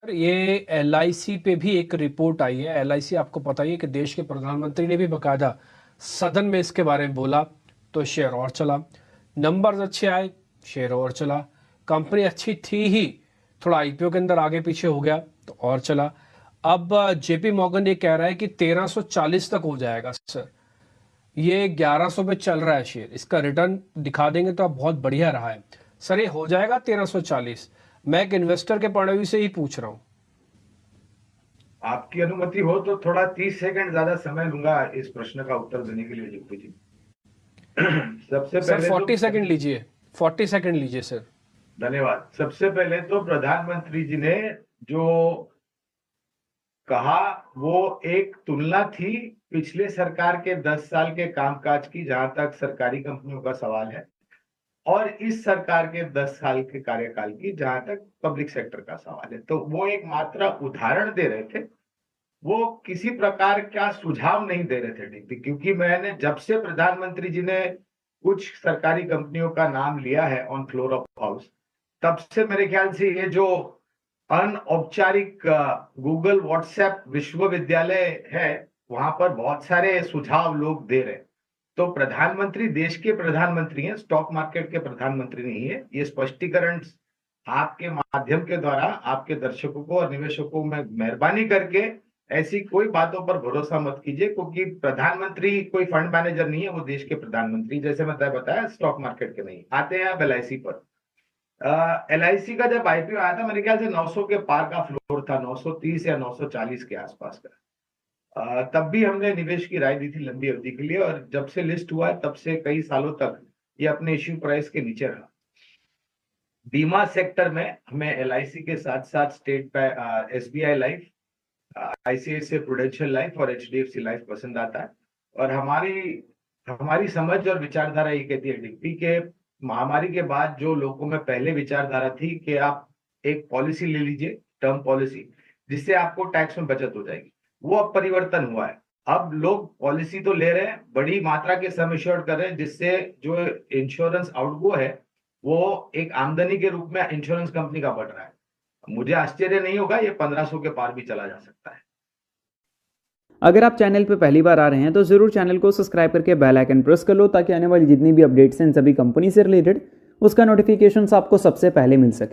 ये LIC पे भी एक रिपोर्ट आई है। LIC आपको पता ही है कि देश के प्रधानमंत्री ने भी बकायदा सदन में इसके बारे में बोला, तो शेयर और चला। नंबर्स अच्छे आए, शेयर और चला। कंपनी अच्छी थी ही, थोड़ा IPO के अंदर आगे पीछे हो गया तो और चला। अब JP मॉर्गन ये कह रहा है कि 1340 तक हो जाएगा सर। ये 1100 पे चल रहा है शेयर, इसका रिटर्न दिखा देंगे तो अब बहुत बढ़िया रहा है सर। ये हो जाएगा 1340? मैं एक इन्वेस्टर के पॉइंट ऑफ व्यू से ही पूछ रहा हूँ। आपकी अनुमति हो तो थोड़ा 30 सेकंड ज्यादा समय लूंगा इस प्रश्न का उत्तर देने के लिए जीतू जी। सबसे सर पहले तो 40 सेकंड लीजिए, 40 सेकंड लीजिए सर। धन्यवाद। सबसे पहले तो प्रधानमंत्री जी ने जो कहा वो एक तुलना थी पिछले सरकार के 10 साल के कामकाज की, जहां तक सरकारी कंपनियों का सवाल है, और इस सरकार के 10 साल के कार्यकाल की, जहां तक पब्लिक सेक्टर का सवाल है। तो वो एक मात्र उदाहरण दे रहे थे, वो किसी प्रकार का सुझाव नहीं दे रहे थे डीपी, क्योंकि मैंने जब से प्रधानमंत्री जी ने कुछ सरकारी कंपनियों का नाम लिया है ऑन फ्लोर ऑफ हाउस, तब से मेरे ख्याल से ये जो अनौपचारिक गूगल व्हाट्सएप विश्वविद्यालय है, वहां पर बहुत सारे सुझाव लोग दे रहे हैं। तो प्रधानमंत्री देश के प्रधानमंत्री हैं, स्टॉक मार्केट के प्रधानमंत्री नहीं है। ये स्पष्टीकरण आपके माध्यम के द्वारा आपके दर्शकों को और निवेशकों में मेहरबानी करके ऐसी कोई बातों पर भरोसा मत कीजिए, क्योंकि प्रधानमंत्री कोई फंड मैनेजर नहीं है, वो देश के प्रधानमंत्री, जैसे मैं बताया, स्टॉक मार्केट के नहीं। आते हैं अब LIC पर। LIC का जब IPO आया था, मेरे ख्याल से 900 के पार का फ्लोर था, 930 या 940 के आसपास का। तब भी हमने निवेश की राय दी थी लंबी अवधि के लिए, और जब से लिस्ट हुआ है तब से कई सालों तक ये अपने इश्यू प्राइस के नीचे रहा। बीमा सेक्टर में हमें LIC के साथ साथ state SBI life, ICICI prudential life और HDFC लाइफ पसंद आता है। और हमारी समझ और विचारधारा ये कहती है डिप्टी के, महामारी के बाद जो लोगों में पहले विचारधारा थी कि आप एक पॉलिसी ले लीजिए, टर्म पॉलिसी, जिससे आपको टैक्स में बचत हो जाएगी, वो अब परिवर्तन हुआ है। अब लोग पॉलिसी तो ले रहे हैं, बड़ी मात्रा के सम इंश्योर्ड कर रहे हैं, जिससे जो इंश्योरेंस आउटगो है वो एक आमदनी के रूप में इंश्योरेंस कंपनी का बढ़ रहा है। मुझे आश्चर्य नहीं होगा ये 1500 के पार भी चला जा सकता है। अगर आप चैनल पर पहली बार आ रहे हैं तो ज़रूर चैनल को सब्सक्राइब करके बेल आइकन प्रेस कर लो, ताकि आने वाली जितनी भी अपडेट्स हैं सभी कंपनी से रिलेटेड उसका नोटिफिकेशन आपको सबसे पहले मिल सके।